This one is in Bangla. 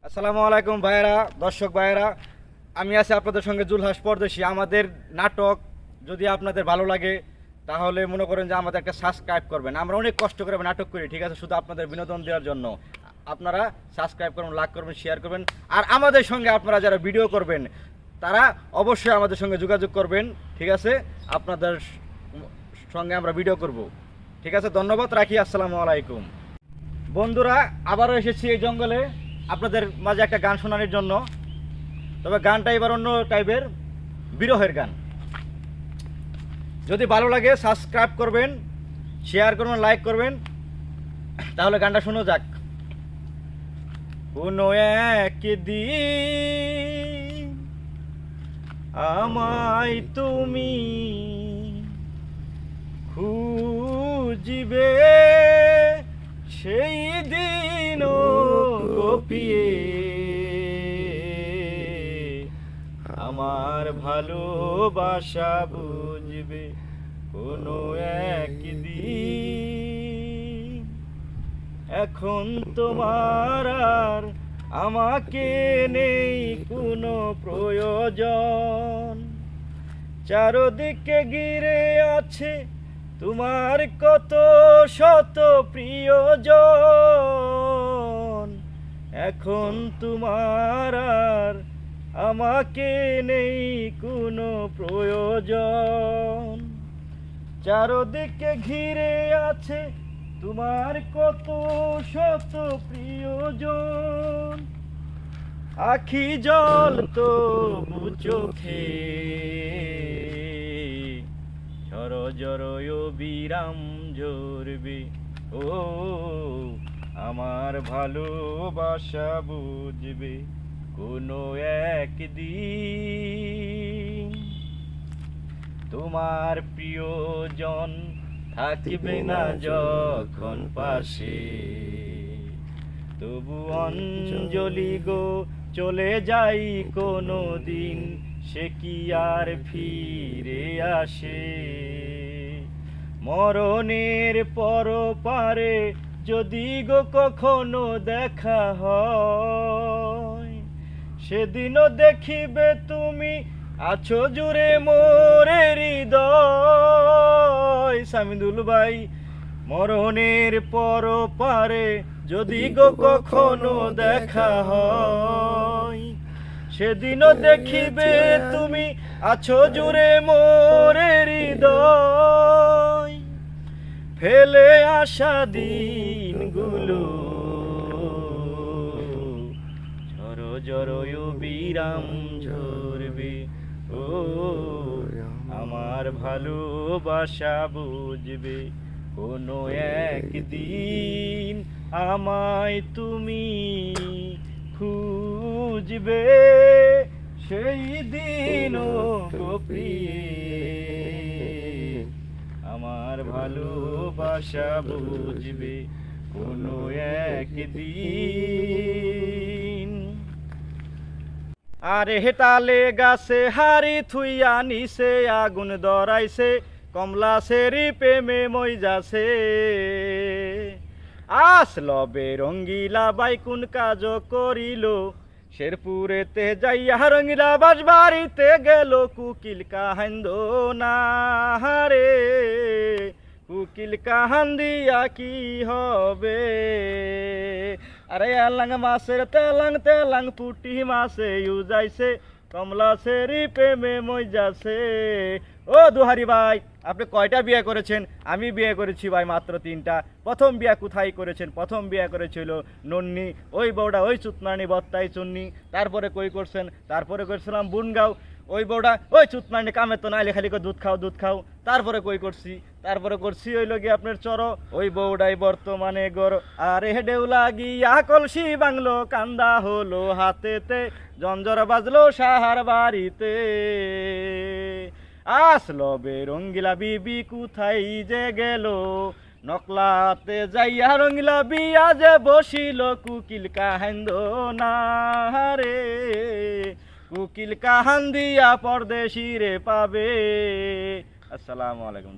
আসসালামু আলাইকুম ভাইয়েরা, দর্শক ভাইয়েরা, আমি আছি আপনাদের সঙ্গে জুলহাস পরদেশি। আমাদের নাটক যদি আপনাদের ভালো লাগে তাহলে মনে করেন যে আমাদের একটা সাবস্ক্রাইব করবেন। আমরা অনেক কষ্ট করে নাটক করি, ঠিক আছে, শুধু আপনাদের বিনোদন দেওয়ার জন্য। আপনারা সাবস্ক্রাইব করবেন, লাইক করবেন, শেয়ার করবেন। আর আমাদের সঙ্গে আপনারা যারা ভিডিও করবেন তারা অবশ্যই আমাদের সঙ্গে যোগাযোগ করবেন, ঠিক আছে। আপনাদের সঙ্গে আমরা ভিডিও করব, ঠিক আছে। ধন্যবাদ, রাখি। আসসালামু আলাইকুম। বন্ধুরা, আবারও এসেছি এই জঙ্গলে আপনাদের মাঝে একটা গান শোনানোর জন্য। তবে গানটা এবার অন্য টাইপের, বিরহের গান। যদি ভালো লাগে সাবস্ক্রাইব করবেন, শেয়ার করবেন, লাইক করবেন। তাহলে গানটা শোনো যাক। কোনো একদিন আমায় তুমি খুঁজিবে, সেই দিনও গোপিয়ে আমার ভালোবাসা বুঝবে কোনো একদিন। এখন তোমার আর আমাকে নেই কোনো প্রয়োজন, চারদিকে ঘিরে আছে তোমার কত শত প্রিয়জন। এখন তোমার আর আমাকে নেই কোনো প্রয়োজন, চারদিকে ঘিরে আছে তোমার কত শত প্রিয়জন। আখি জল তো চোখে ঝর ঝরয় বিরাম ঝরবে, ও আমার ভালোবাসা বুঝবে কোনো একদিন। তোমার প্রিয়জন থাকবে না যখন পাশে, তবু অঞ্জলি গো চলে যাই কোনো দিন, সে কি আর ফিরে আসে? মরণের পর পারে যদি গো কখনো দেখা হয়, সেদিনও দেখিবে তুমি আছো জুড়ে মোরে হৃদয়। সামিদুল ভাই, মরণের পর পারে যদি গো কখনো দেখা হয়, সেদিনও দেখিবে তুমি আছো জুড়ে মোরে হৃদয়। ফেলে আসা দিনগুলো ঝরো ঝরয় বিরাম ঝরবে, ও আমার ভালোবাসা বুঝবে কোনো একদিন। আমায় তুমি খুঁজবে, সেই দিনও গোপিয়ে আমার ভালোবাসা বুঝবে কোনো একদিন। আরে হেতালে গাছে হারি থুইয়া নিছে আগুন ধরাইছে, কমলা সেরি প্রেমে মই যাছে। আসলবে রঙ্গিলা বাই কোন কাজ করিল, শেরপুরেতে যাইয়া রঙ্গিলা বাস বাড়িতে গেল, কুকিল কাহান্দ না রে, কুকিল কাহান্দিয়া কি হবে? আরে আলাং মাছের তেলাং তেলাং পুটি মাছে ইউজাইছে, কমলা সেরি প্রেমে মই যাছে। ও দুহারি ভাই, আপনি কয়টা বিয়ে করেছেন? আমি বিয়ে করেছি ভাই মাত্র 3টা। প্রথম বিয়ে কোথায় করেছেন? প্রথম বিয়ে করেছিল নন্নি, ওই বউটা ওই চুতনানি বত্তাই চুন্নি। তারপরে কই করছেন? তারপরে করেছিলাম বুনগাঁও, ওই বউটা ওই চুতনানি কামে তো নাইলে খালি দুধ খাও দুধ খাও। তারপরে কই করছি? তারপরে করছি ওই লগে আপনার চরো, ওই বউডাই বর্তমানে গড়। আরে ঢেউ লাগিয়া কলসি বাংলো, কান্দা হলো হাতেতে, জঞ্জর বাজলো সাহার বাড়িতে। আসলো বেরঙ্গিলা বিবি কোথায় যে গেল, নকলাতে যাইয়া রঙ্গিলা বিয়া যে বসিল, কুকিল কাহান্দ না রে, কুকিল কাহান্দিয়া পরদেশি রে পাবে। আসসালামু আলাইকুম।